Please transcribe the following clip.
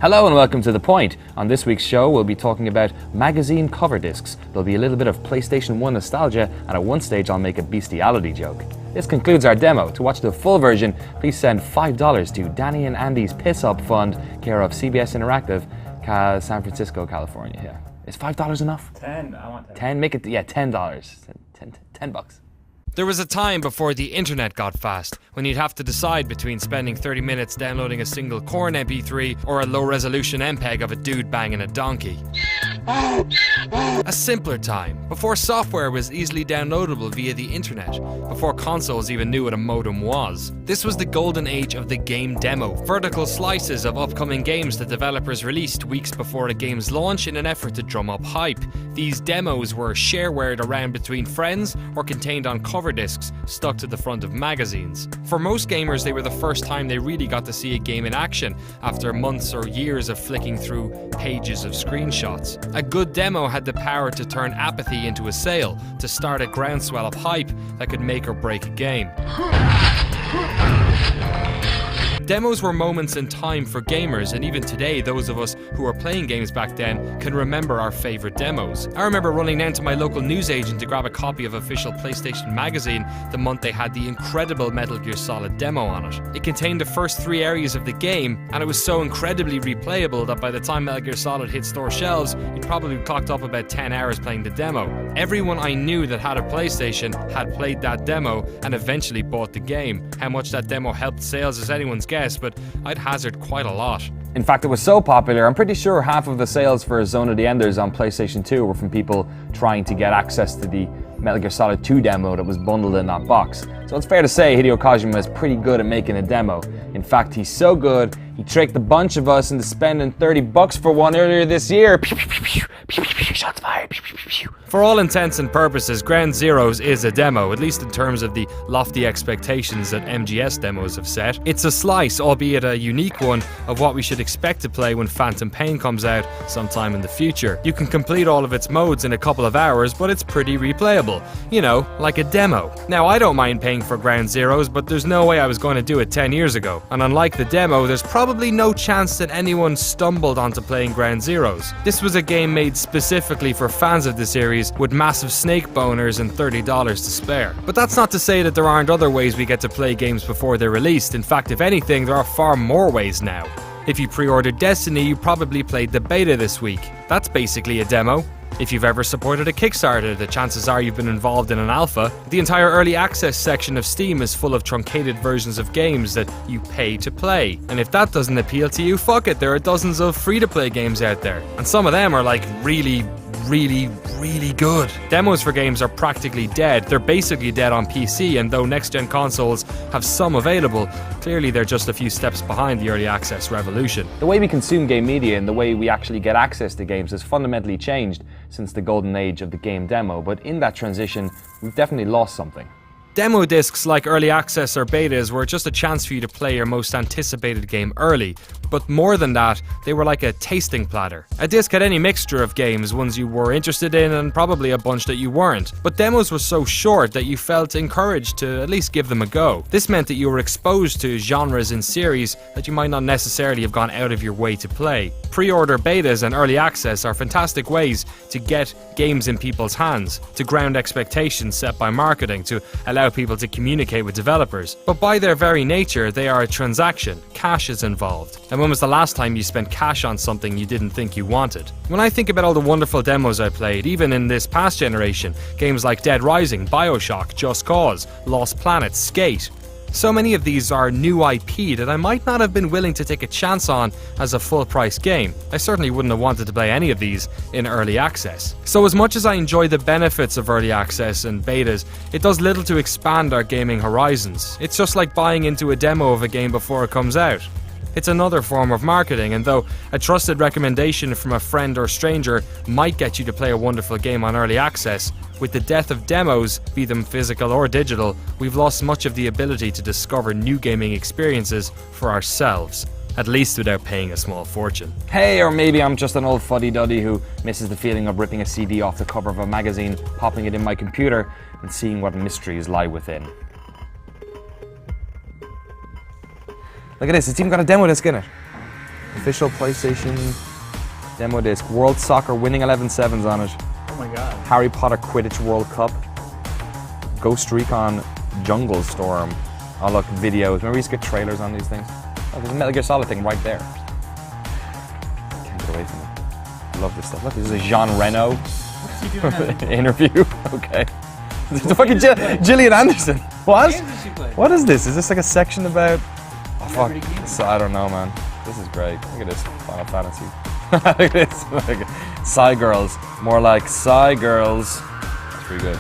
Hello and welcome to The Point. On this week's show we'll be talking about magazine cover discs. There'll be a little bit of PlayStation 1 nostalgia, and at one stage I'll make a bestiality joke. This concludes our demo. To watch the full version, please send $5 to Danny and Andy's Piss Up Fund, care of CBS Interactive, San Francisco, California. Yeah. Is $5 enough? 10. I want 10. 10? Make it, yeah, $10. 10 bucks. There was a time before the internet got fast, when you'd have to decide between spending 30 minutes downloading a single Korn MP3 or a low-resolution MPEG of a dude banging a donkey. A simpler time, before software was easily downloadable via the internet, before consoles even knew what a modem was. This was the golden age of the game demo, vertical slices of upcoming games that developers released weeks before a game's launch in an effort to drum up hype. These demos were sharewared around between friends or contained on cover discs stuck to the front of magazines. For most gamers, they were the first time they really got to see a game in action after months or years of flicking through pages of screenshots. A good demo had the power to turn apathy into a sale, to start a groundswell of hype that could make or break a game. Demos were moments in time for gamers, and even today those of us who were playing games back then can remember our favourite demos. I remember running down to my local newsagent to grab a copy of official PlayStation magazine the month they had the incredible Metal Gear Solid demo on it. It contained the first 3 areas of the game, and it was so incredibly replayable that by the time Metal Gear Solid hit store shelves, you'd probably clocked up about 10 hours playing the demo. Everyone I knew that had a PlayStation had played that demo and eventually bought the game. How much that demo helped sales is anyone's guess, but I'd hazard quite a lot. In fact, it was so popular, I'm pretty sure half of the sales for Zone of the Enders on PlayStation 2 were from people trying to get access to the Metal Gear Solid 2 demo that was bundled in that box. So it's fair to say Hideo Kojima is pretty good at making a demo. In fact, he's so good, he tricked a bunch of us into spending $30 for one earlier this year. Shots fired. For all intents and purposes, Ground Zeroes is a demo, at least in terms of the lofty expectations that MGS demos have set. It's a slice, albeit a unique one, of what we should expect to play when Phantom Pain comes out sometime in the future. You can complete all of its modes in a couple of hours, but it's pretty replayable. You know, like a demo. Now, I don't mind paying for Ground Zeroes, but there's no way I was going to do it 10 years ago. And unlike the demo, there's probably no chance that anyone stumbled onto playing Ground Zeroes. This was a game made specifically for fans of the series, with massive snake boners and $30 to spare. But that's not to say that there aren't other ways we get to play games before they're released. In fact, if anything, there are far more ways now. If you pre-ordered Destiny, you probably played the beta this week. That's basically a demo. If you've ever supported a Kickstarter, the chances are you've been involved in an alpha. The entire early access section of Steam is full of truncated versions of games that you pay to play. And if that doesn't appeal to you, fuck it, there are dozens of free-to-play games out there. And some of them are like really good. Demos for games are practically dead. They're basically dead on PC, and though next-gen consoles have some available, clearly they're just a few steps behind the early access revolution. The way we consume game media and the way we actually get access to games has fundamentally changed since the golden age of the game demo, but in that transition, we've definitely lost something. Demo discs like early access or betas were just a chance for you to play your most anticipated game early, but more than that, they were like a tasting platter. A disc had any mixture of games, ones you were interested in and probably a bunch that you weren't, but demos were so short that you felt encouraged to at least give them a go. This meant that you were exposed to genres and series that you might not necessarily have gone out of your way to play. Pre-order betas and early access are fantastic ways to get games in people's hands, to ground expectations set by marketing, to allow people to communicate with developers. But by their very nature, they are a transaction. Cash is involved. And when was the last time you spent cash on something you didn't think you wanted? When I think about all the wonderful demos I played, even in this past generation, games like Dead Rising, BioShock, Just Cause, Lost Planet, Skate, so many of these are new IP that I might not have been willing to take a chance on as a full-price game. I certainly wouldn't have wanted to play any of these in early access. So as much as I enjoy the benefits of early access and betas, it does little to expand our gaming horizons. It's just like buying into a demo of a game before it comes out. It's another form of marketing, and though a trusted recommendation from a friend or stranger might get you to play a wonderful game on early access, with the death of demos, be them physical or digital, we've lost much of the ability to discover new gaming experiences for ourselves, at least without paying a small fortune. Hey, or maybe I'm just an old fuddy-duddy who misses the feeling of ripping a CD off the cover of a magazine, popping it in my computer, and seeing what mysteries lie within. Look at this, it's even got a demo disc in it. Official PlayStation demo disc. World Soccer Winning 11 sevens on it. Oh my god. Harry Potter Quidditch World Cup. Ghost Recon Jungle Storm. Oh look, videos. Remember we used to get trailers on these things? Oh, there's a Metal Gear Solid thing right there. Can't get away from it. I love this stuff. Look, this is a Jean Reno What's he doing now? interview. Okay. The fucking Gillian Anderson. What? What games does she play? What is this? Is this like a section about... Oh fuck. Celebrity Gaming. So, I don't know, man. This is great. Look at this. Final Fantasy. Look at this. Like, Psy Girls. More like Psy Girls. That's pretty good.